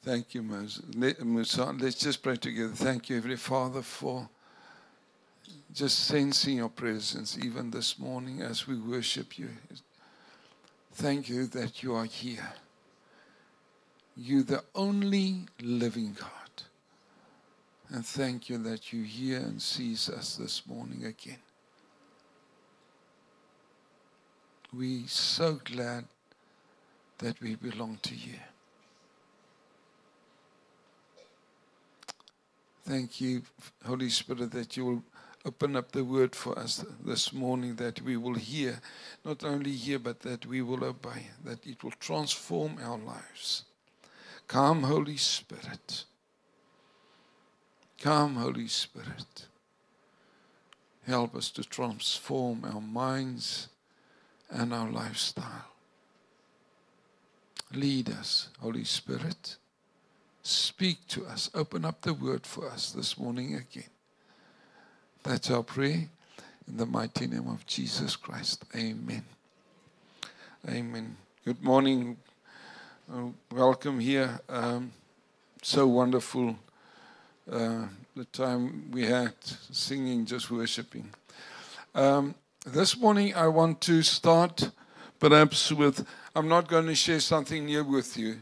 Thank you, Musa. Let's just pray together. Thank you, Heavenly Father, for just sensing your presence even this morning as we worship you. Thank you that you are here. You're the only living God. And thank you that you hear and sees us this morning again. We're so glad that we belong to you. Thank you, Holy Spirit, that you will open up the word for us this morning, that we will hear, not only hear, but that we will obey, that it will transform our lives. Come, Holy Spirit. Come, Holy Spirit. Help us to transform our minds and our lifestyle. Lead us, Holy Spirit. Speak to us. Open up the word for us this morning again. That's our prayer in the mighty name of Jesus Christ. Amen. Amen. Good morning. Welcome here. So wonderful the time we had singing, just worshiping. This morning I want to start perhaps with, I'm not going to share something new with you.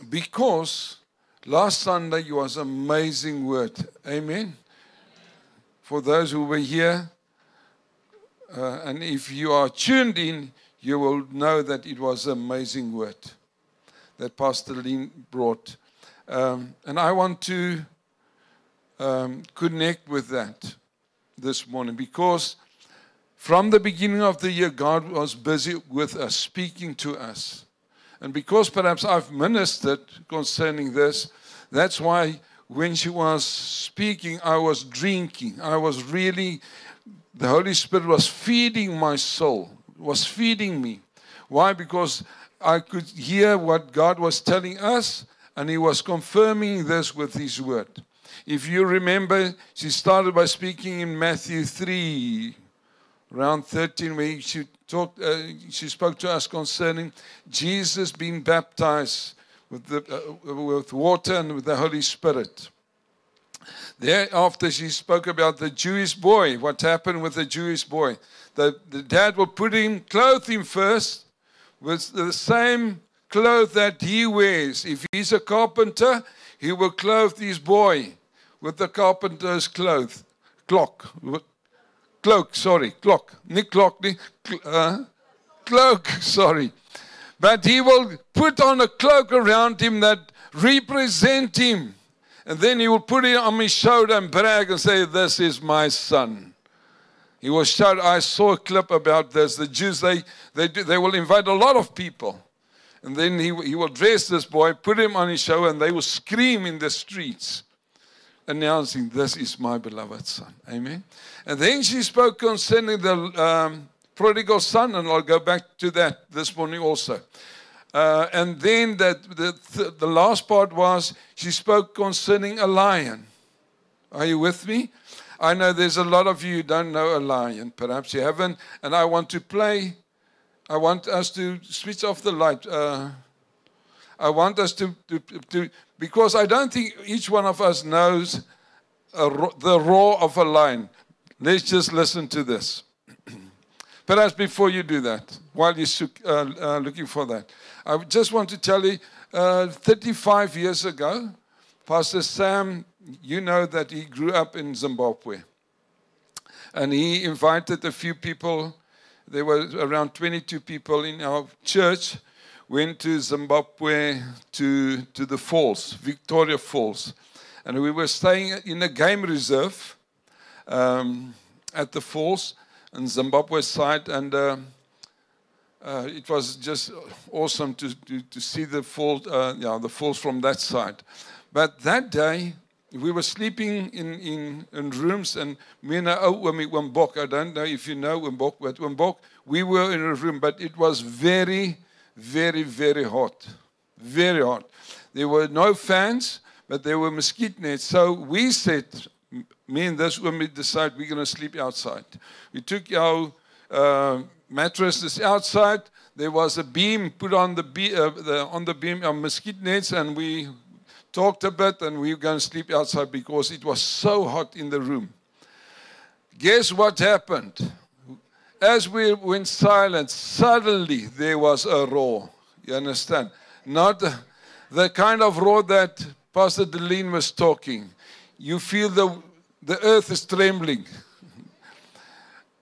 Because last Sunday was an amazing word. Amen. For those who were here, and if you are tuned in, you will know that it was an amazing word that Pastor Lynn brought. And I want to connect with that this morning because from the beginning of the year, God was busy with us, speaking to us. And because perhaps I've ministered concerning this, that's why when she was speaking, I was drinking. I was really, the Holy Spirit was feeding my soul, was feeding me. Why? Because I could hear what God was telling us, and He was confirming this with His word. If you remember, she started by speaking in Matthew 3, around 13, where she spoke to us concerning Jesus being baptized with water and with the Holy Spirit. Thereafter, she spoke about the Jewish boy, what happened with the Jewish boy. The dad will clothe him first with the same clothes that he wears. If he's a carpenter, he will clothe his boy with the carpenter's cloak. Cloak, sorry. But he will put on a cloak around him that represent him. And then he will put it on his shoulder and brag and say, this is my son. He will shout, I saw a clip about this. The Jews, they will invite a lot of people. And then he will dress this boy, put him on his shoulder, and they will scream in the streets, announcing, this is my beloved son. Amen. And then she spoke concerning the prodigal son, and I'll go back to that this morning also. And then the last part was, she spoke concerning a lion. Are you with me? I know there's a lot of you who don't know a lion. Perhaps you haven't. And I want to play. I want us to switch off the light. I want us to because I don't think each one of us knows the roar of a lion. Let's just listen to this. Perhaps before you do that, while you're looking for that, I just want to tell you, 35 years ago, Pastor Sam, you know that he grew up in Zimbabwe. And he invited a few people. There were around 22 people in our church, went to Zimbabwe to the falls, Victoria Falls. And we were staying in a game reserve at the falls on Zimbabwe side. And it was just awesome to see the falls from that side. But that day, we were sleeping in rooms, and Wimbok, I don't know if you know Wimbok, but Wimbok, we were in a room, but it was very, very, very hot. Very hot. There were no fans, but there were mosquito nets. So we said, me and this woman decided we're going to sleep outside. We took our mattresses outside. there was a beam put on the beam of mosquito nets, and we talked a bit, and we were going to sleep outside because it was so hot in the room. Guess what happened? As we went silent, suddenly there was a roar. You understand? Not the kind of roar that Pastor Deline was talking. You feel the earth is trembling.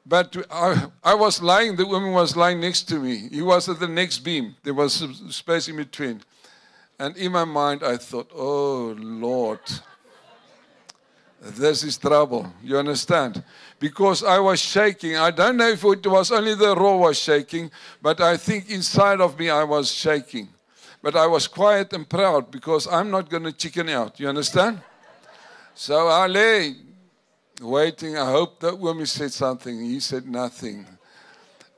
But I was lying, the woman was lying next to me. He was at the next beam. There was some space in between. And in my mind, I thought, oh, Lord, this is trouble. You understand? Because I was shaking. I don't know if it was only the roar was shaking, but I think inside of me I was shaking. But I was quiet and proud because I'm not going to chicken out. You understand? So I lay waiting. I hope that woman said something. He said nothing.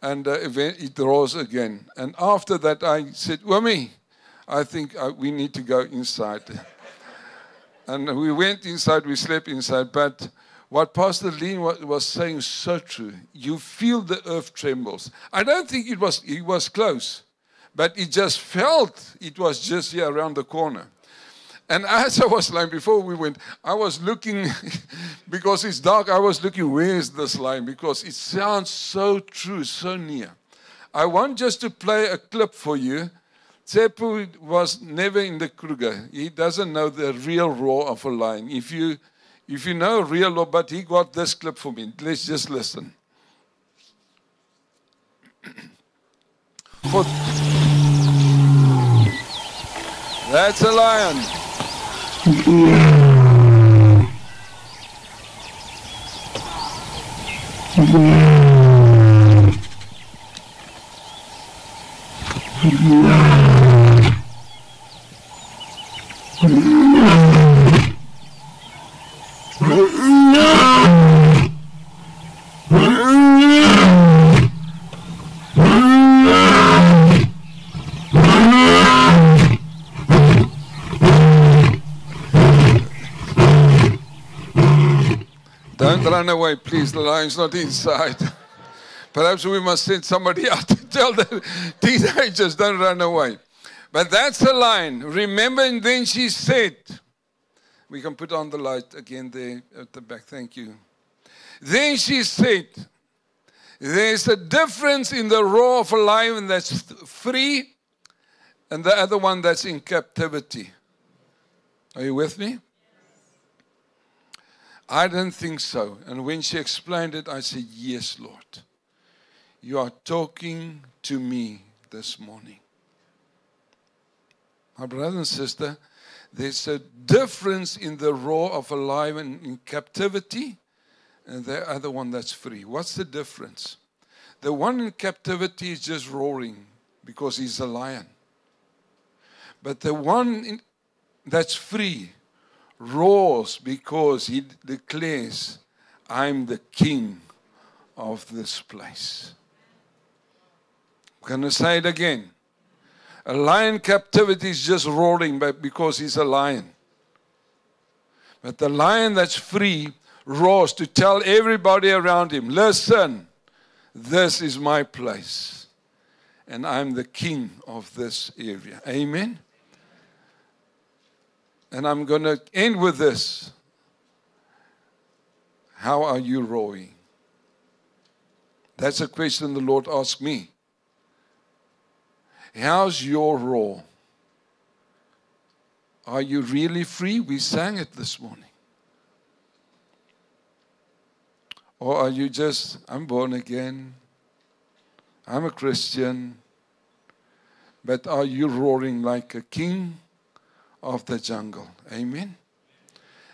And it rose again. And after that I said, Wumi, I think we need to go inside. And we went inside, we slept inside. But what Pastor Lean was saying is so true. You feel the earth trembles. I don't think it was close. But it just felt it was just here around the corner. And as I was lying, before we went, I was looking, because it's dark, I was looking, where is this line? Because it sounds so true, so near. I want just to play a clip for you. Tsepo was never in the Kruger. He doesn't know the real roar of a lion. If you know real roar, but he got this clip for me. Let's just listen. That's a lion. Don't run away, please. The lion's not inside. Perhaps we must send somebody out to tell the teenagers, don't run away. But that's the lion. Remember, and then she said, we can put on the light again there at the back. Thank you. Then she said, there's a difference in the roar of a lion that's free and the other one that's in captivity. Are you with me? I didn't think so. And when she explained it, I said, yes, Lord. You are talking to me this morning. My brother and sister, there's a difference in the roar of a lion in captivity and the other one that's free. What's the difference? The one in captivity is just roaring because he's a lion. But the one that's free roars because he declares, I'm the king of this place. I'm going to say it again. A lion captivity is just roaring because he's a lion. But the lion that's free roars to tell everybody around him, listen, this is my place. And I'm the king of this area. Amen? And I'm going to end with this. How are you roaring? That's a question the Lord asked me. How's your roar? Are you really free? We sang it this morning. Or are you just, I'm born again, I'm a Christian, but are you roaring like a king of the jungle? Amen?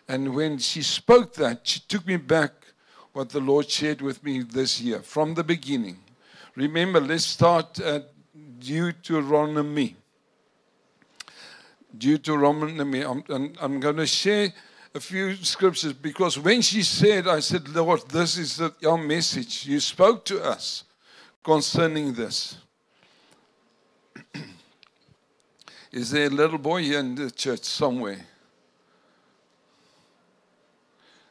And when she spoke that, she took me back what the Lord shared with me this year, from the beginning. Remember, let's start at Deuteronomy. I'm going to share a few scriptures because when she said, I said, Lord, this is your message. You spoke to us concerning this. Is there a little boy here in the church somewhere?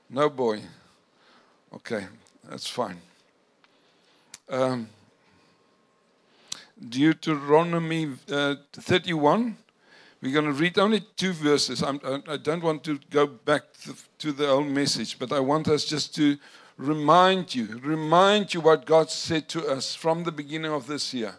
No boy. Okay, that's fine. Deuteronomy 31. We're going to read only 2 verses. I don't want to go back to the old message, but I want us just to remind you what God said to us from the beginning of this year.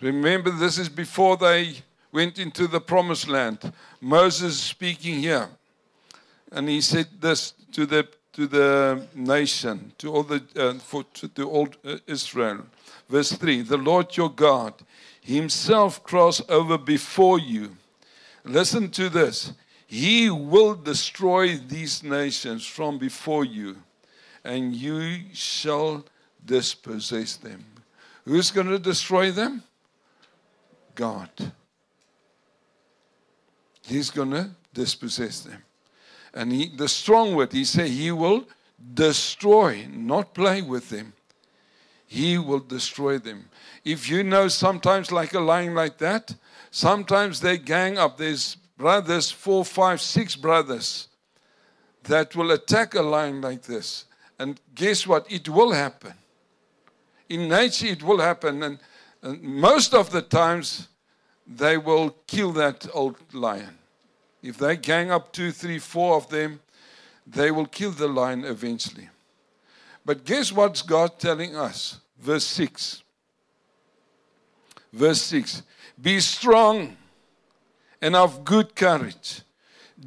Remember, this is before they went into the promised land. Moses speaking here. And he said this to the nation, to all Israel. Verse 3, the Lord your God himself cross over before you. Listen to this. He will destroy these nations from before you, and you shall dispossess them. Who's going to destroy them? God. He's going to dispossess them. And the strong word, he said he will destroy, not play with them. He will destroy them. If you know sometimes like a lion like that, sometimes they gang up. There's brothers, 4, 5, 6 brothers that will attack a lion like this. And guess what? It will happen. In nature it will happen. And most of the times they will kill that old lion. If they gang up 2, 3, 4 of them, they will kill the lion eventually. But guess what's God telling us? Verse 6. Verse 6. Be strong and of good courage.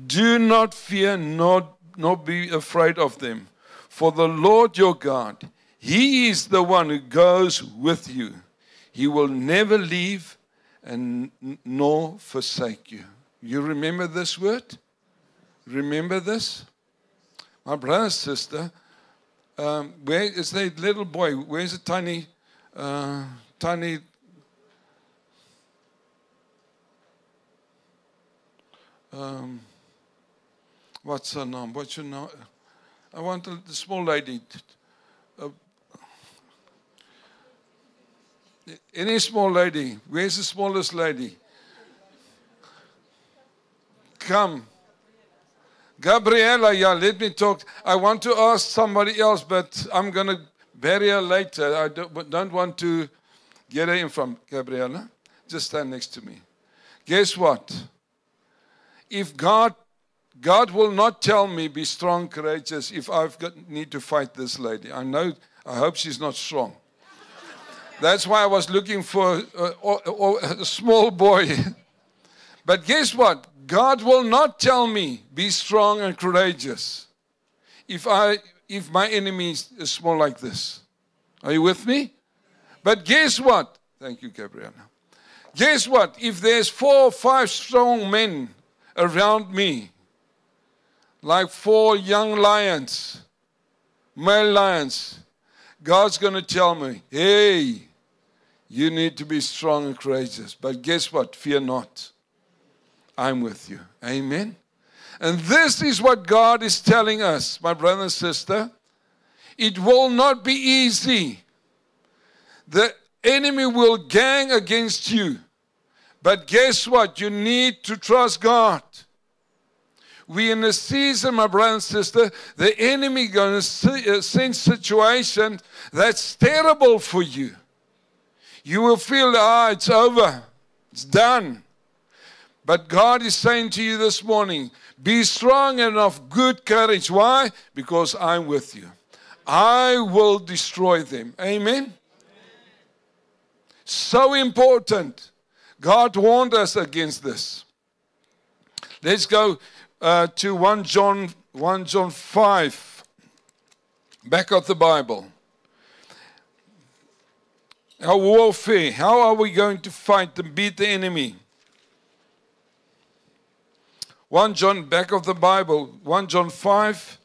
Do not fear, nor be afraid of them. For the Lord your God, he is the one who goes with you. He will never leave and nor forsake you. You remember this word? Remember this? My brother and sister, where is that little boy? Where's the tiny, what's her name? What's your name? I want the small lady. Any small lady. Where's the smallest lady? Come. Gabriella, yeah, let me talk. I want to ask somebody else, but I'm going to bury her later. I don't want to get her in from Gabriella. Just stand next to me. Guess what? If God will not tell me, be strong, courageous, if need to fight this lady. I hope she's not strong. That's why I was looking for a small boy. But guess what? God will not tell me, be strong and courageous, if my enemy is small like this. Are you with me? But guess what? Thank you, Gabriella. Guess what? If there's 4 or 5 strong men around me, like 4 young lions, male lions, God's going to tell me, hey, you need to be strong and courageous. But guess what? Fear not. I'm with you. Amen. And this is what God is telling us, my brother and sister. It will not be easy. The enemy will gang against you. But guess what? You need to trust God. We're in a season, my brother and sister, the enemy going to send situation that's terrible for you. You will feel, it's over. It's done. But God is saying to you this morning, be strong and of good courage. Why? Because I'm with you. I will destroy them. Amen? So important. God warned us against this. Let's go to 1 John 5. Back of the Bible. Our warfare. How are we going to fight and beat the enemy? 1 John, back of the Bible, 1 John 5.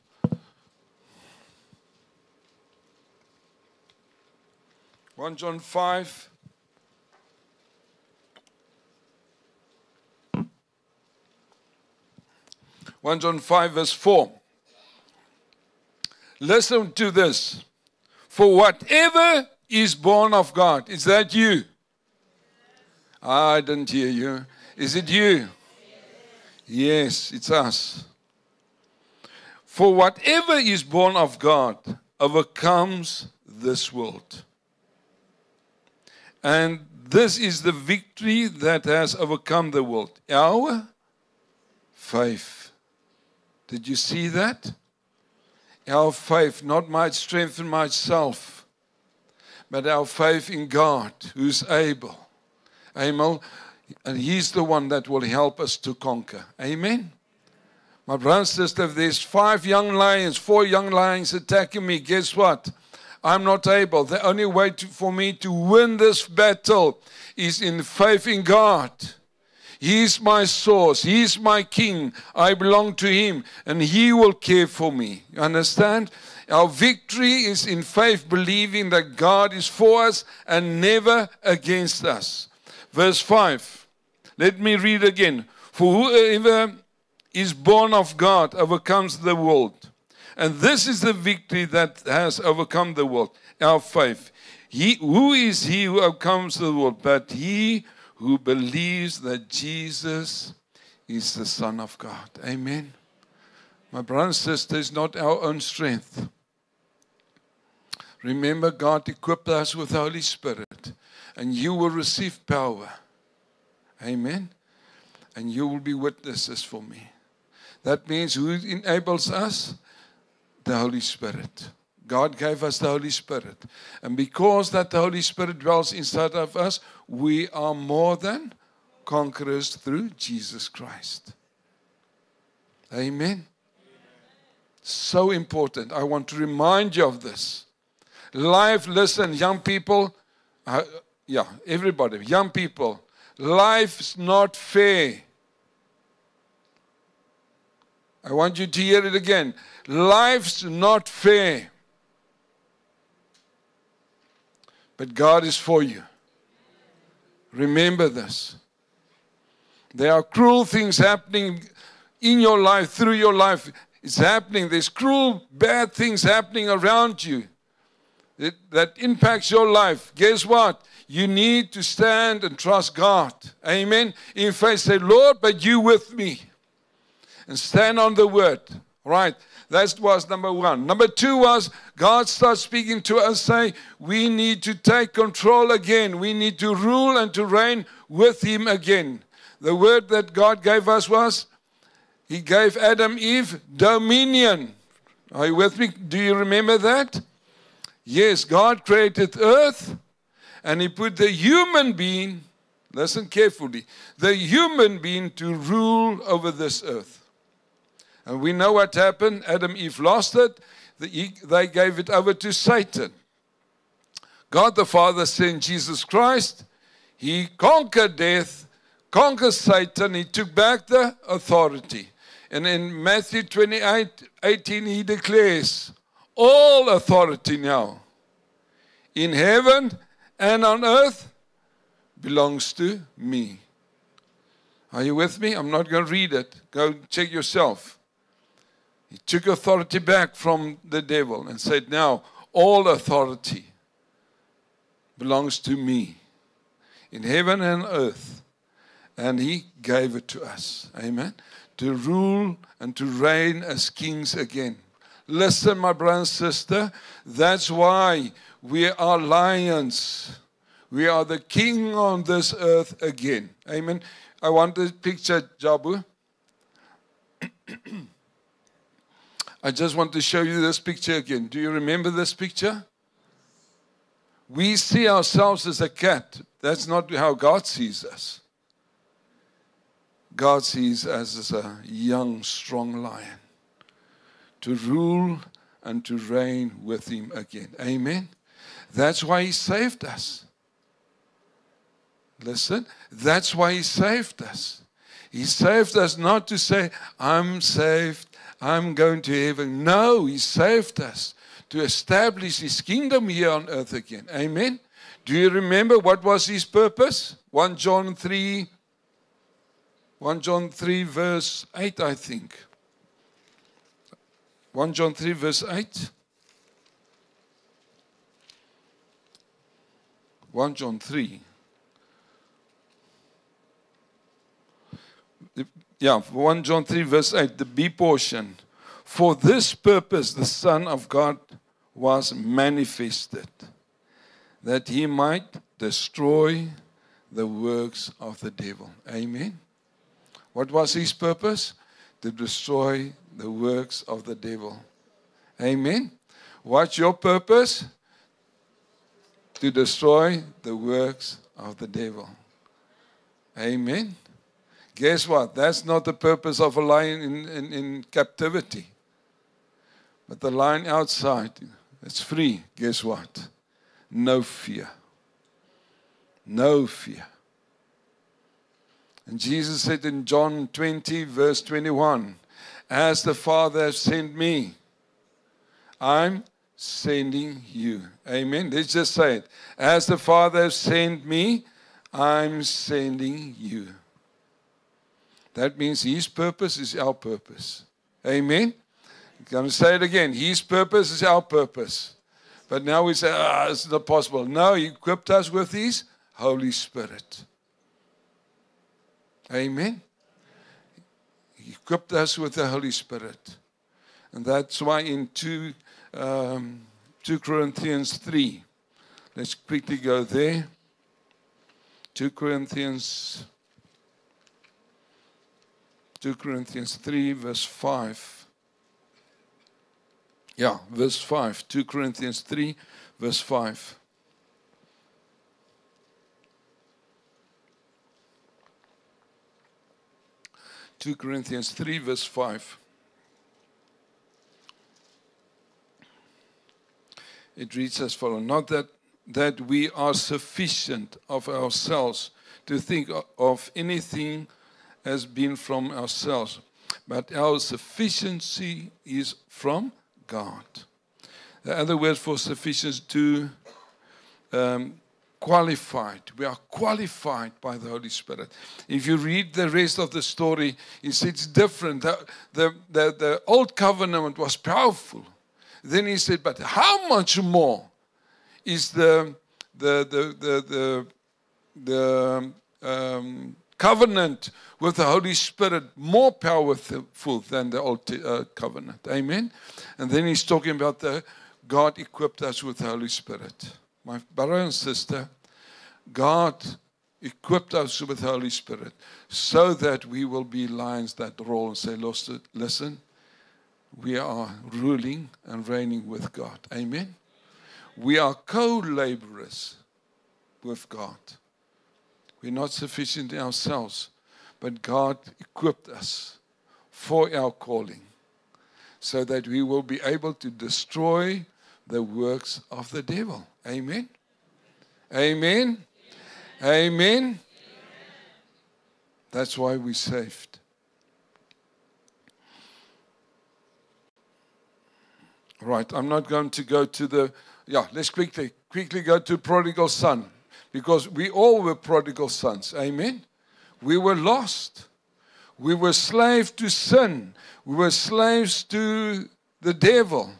One John 5. One John 5 verse 4. Listen to this. For whatever is born of God. Is that you? I didn't hear you. Is it you? Yes, it's us. For whatever is born of God overcomes this world. And this is the victory that has overcome the world. Our faith. Did you see that? Our faith, not my strength in myself, but our faith in God, who's able. Amen. And He's the one that will help us to conquer. Amen. My brother and sister, if there's 4 young lions attacking me, guess what? I'm not able. The only way for me to win this battle is in faith in God. He's my source. He's my king. I belong to Him, and He will care for me. You understand? Our victory is in faith, believing that God is for us and never against us. Verse 5. Let me read again. For whoever is born of God overcomes the world. And this is the victory that has overcome the world, our faith. Who is he who overcomes the world? But he who believes that Jesus is the Son of God. Amen. My brother and sister, it's not our own strength. Remember, God equipped us with the Holy Spirit, and you will receive power. Amen. And you will be witnesses for me. That means who enables us? The Holy Spirit. God gave us the Holy Spirit. And because that the Holy Spirit dwells inside of us, we are more than conquerors through Jesus Christ. Amen. So important. I want to remind you of this. Life, listen, young people, everybody, young people, life's not fair. I want you to hear it again. Life's not fair. But God is for you. Remember this. There are cruel things happening in your life, through your life. It's happening. There's cruel, bad things happening around you that impacts your life. Guess what? You need to stand and trust God. Amen. In faith, say, Lord, but you with me. And stand on the word. Right. That was number 1. Number 2 was God starts speaking to us, say, we need to take control again. We need to rule and to reign with Him again. The word that God gave us was, He gave Adam, Eve, dominion. Are you with me? Do you remember that? Yes, God created earth, and He put the human being, listen carefully, the human being to rule over this earth. And we know what happened. Adam, Eve lost it. They gave it over to Satan. God the Father sent Jesus Christ. He conquered death, conquered Satan. He took back the authority. And in Matthew 28:18, He declares, all authority now in heaven and on earth belongs to me. Are you with me? I'm not going to read it. Go check yourself. He took authority back from the devil and said, now, all authority belongs to me in heaven and earth. And He gave it to us. Amen. To rule and to reign as kings again. Listen, my brother and sister, that's why we are lions. We are the king on this earth again. Amen. I want to picture Jabu. I just want to show you this picture again. Do you remember this picture? We see ourselves as a cat. That's not how God sees us. God sees us as a young, strong lion to rule and to reign with Him again. Amen. That's why He saved us. Listen, that's why He saved us. He saved us not to say, I'm saved, I'm going to heaven. No, He saved us to establish His kingdom here on earth again. Amen. Do you remember what was His purpose? 1 John 3 verse 8, I think. 1 John 3 verse 8. 1 John 3. Yeah, 1 John 3 verse 8, the B portion. For this purpose the Son of God was manifested, that he might destroy the works of the devil. Amen. What was his purpose? To destroy the works of the devil. Amen. What's your purpose? To destroy the works of the devil. Amen. Guess what? That's not the purpose of a lion in captivity. But the lion outside, it's free. Guess what? No fear. No fear. And Jesus said in John 20, verse 21, as the Father has sent me, I'm sending you. Amen. Let's just say it. As the Father has sent me, I'm sending you. That means his purpose is our purpose. Amen. I'm going to say it again. His purpose is our purpose. But now we say, it's not possible. No, he equipped us with his Holy Spirit. Amen. He equipped us with the Holy Spirit. And that's why in 2 Corinthians 3, let's quickly go there. 2 Corinthians 3, verse 5. Yeah, verse 5. 2 Corinthians 3, verse 5. Two Corinthians 3, verse 5. It reads as follows: not that we are sufficient of ourselves to think of anything as being from ourselves, but our sufficiency is from God. The other word for sufficiency, to qualified. We are qualified by the Holy Spirit. If you read the rest of the story, it's different. The old covenant was powerful. Then he said, but how much more is the covenant with the Holy Spirit more powerful than the old covenant? Amen. And then he's talking about God equipped us with the Holy Spirit. My brother and sister, God equipped us with the Holy Spirit so that we will be lions that roar and say, listen, we are ruling and reigning with God. Amen. We are co-laborers with God. We're not sufficient in ourselves, but God equipped us for our calling so that we will be able to destroy the works of the devil. Amen. Amen. Amen. Amen. That's why we're saved. Right, I'm not going to go to let's quickly go to prodigal son. Because we all were prodigal sons. Amen. We were lost. We were slaves to sin. We were slaves to the devil.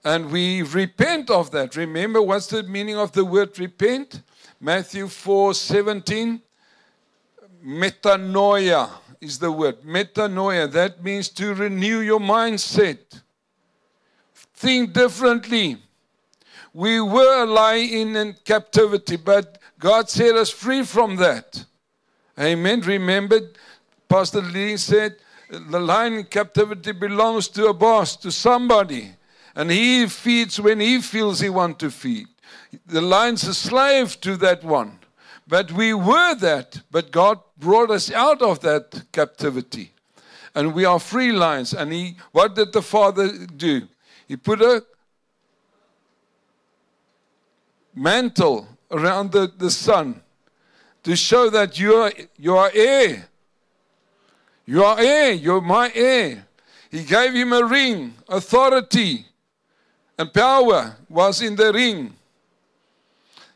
And we repent of that. Remember, what's the meaning of the word repent? Matthew 4:17. Metanoia is the word. Metanoia. That means to renew your mindset. Think differently. We were lying in captivity, but God set us free from that. Amen. Remember, Pastor Lee said, the lion in captivity belongs to a boss, to somebody. And he feeds when he feels he wants to feed. The lion's a slave to that one. But we were that. But God brought us out of that captivity. And we are free lions. And what did the Father do? He put a mantle around the Son to show that you are heir. You are heir. You're my heir. He gave him a ring. Authority and power was in the ring.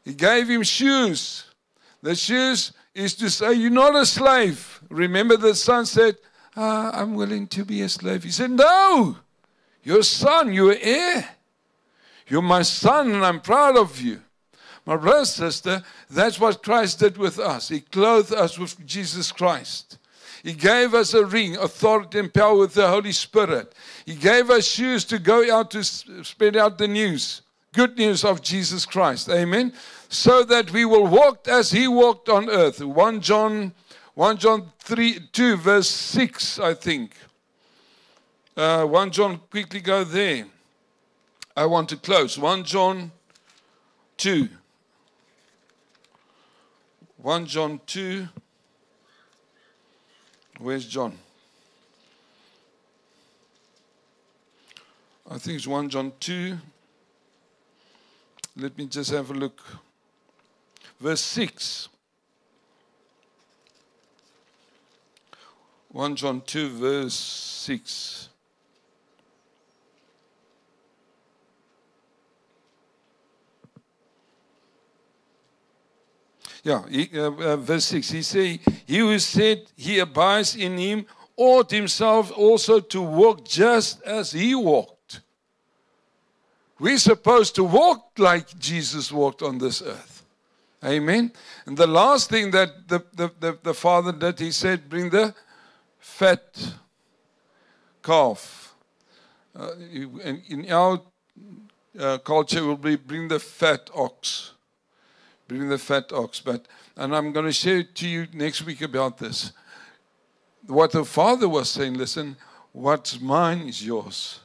He gave him shoes. The shoes is to say, you're not a slave. Remember the son said, I'm willing to be a slave. He said, no, you're a son, you're an heir. You're my son and I'm proud of you. My brother and sister, that's what Christ did with us. He clothed us with Jesus Christ. He gave us a ring, authority and power with the Holy Spirit. He gave us shoes to go out to spread out the news, good news of Jesus Christ. Amen. So that we will walk as He walked on earth. 1 John 2, verse 6, I think. 1 John, quickly go there. I want to close. 1 John 2. 1 John 2. Where's John? I think it's 1 John 2. Let me just have a look. Verse 6. 1 John 2, verse 6. Verse 6, he said, he who said he abides in him ought himself also to walk just as he walked. We're supposed to walk like Jesus walked on this earth. Amen. And the last thing that the Father did, he said, bring the fat calf. In our culture, will be bring the fat ox. Bring the fat ox. And I'm going to share to you next week about this. What the Father was saying, listen, what's mine is yours.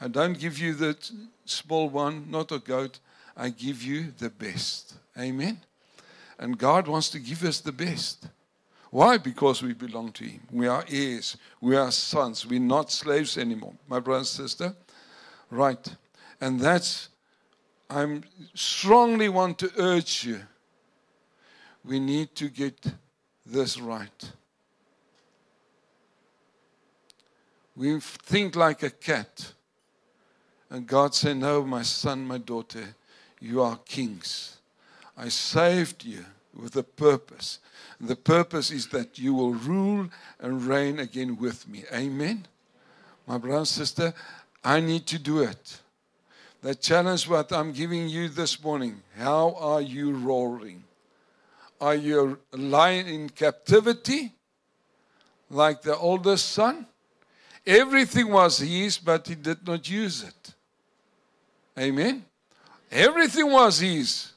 I don't give you the small one, not a goat. I give you the best. Amen. And God wants to give us the best. Why? Because we belong to Him. We are heirs. We are sons. We're not slaves anymore. My brother and sister. Right. And I strongly want to urge you. We need to get this right. We think like a cat. And God said, no, my son, my daughter, you are kings. I saved you with a purpose. The purpose is that you will rule and reign again with me. Amen? My brother and sister, I need to do it. The challenge what I'm giving you this morning, how are you roaring? Are you a lion in captivity like the oldest son? Everything was his, but he did not use it. Amen? Everything was his,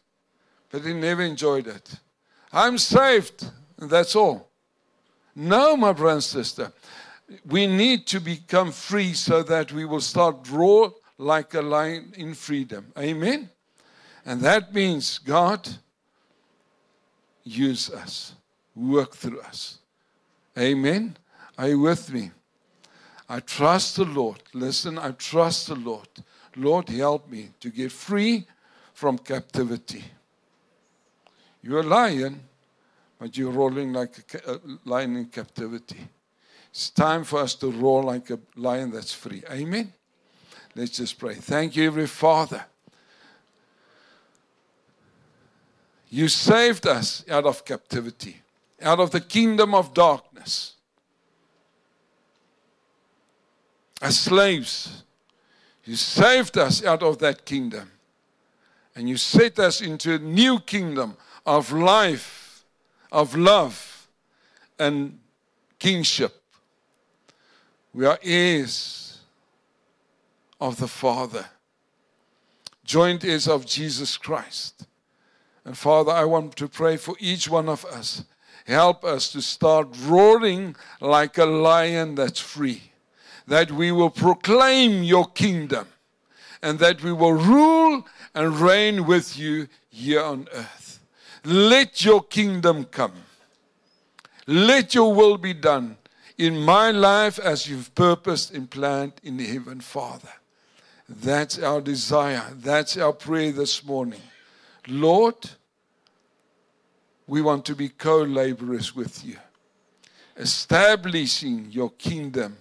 but he never enjoyed it. I'm saved, and that's all. No, my brother and sister, we need to become free so that we will start roar like a lion in freedom. Amen? And that means God, use us, work through us. Amen? Are you with me? I trust the Lord. Listen, I trust the Lord. Lord, help me to get free from captivity. You're a lion, but you're rolling like a lion in captivity. It's time for us to roar like a lion that's free. Amen? Let's just pray. Thank you, Heavenly Father. You saved us out of captivity, out of the kingdom of darkness. As slaves, you saved us out of that kingdom. And you set us into a new kingdom of life, of love, and kingship. We are heirs of the Father, joint heirs of Jesus Christ. And Father, I want to pray for each one of us. Help us to start roaring like a lion that's free. That we will proclaim your kingdom. And that we will rule and reign with you here on earth. Let your kingdom come. Let your will be done in my life as you've purposed and planned in the heaven, Father. That's our desire. That's our prayer this morning. Lord, we want to be co-laborers with you, establishing your kingdom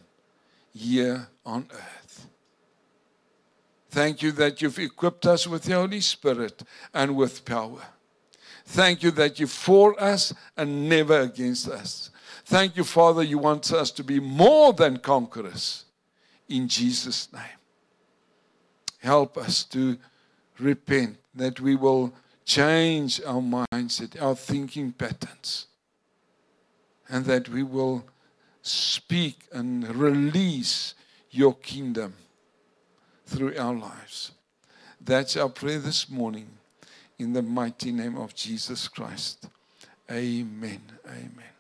here on earth. Thank you that you've equipped us with the Holy Spirit and with power. Thank you that you're for us and never against us. Thank you, Father, you want us to be more than conquerors. In Jesus' name. Help us to repent, that we will change our mindset, our thinking patterns. and that we will speak and release your kingdom through our lives. That's our prayer this morning, in the mighty name of Jesus Christ. Amen. Amen.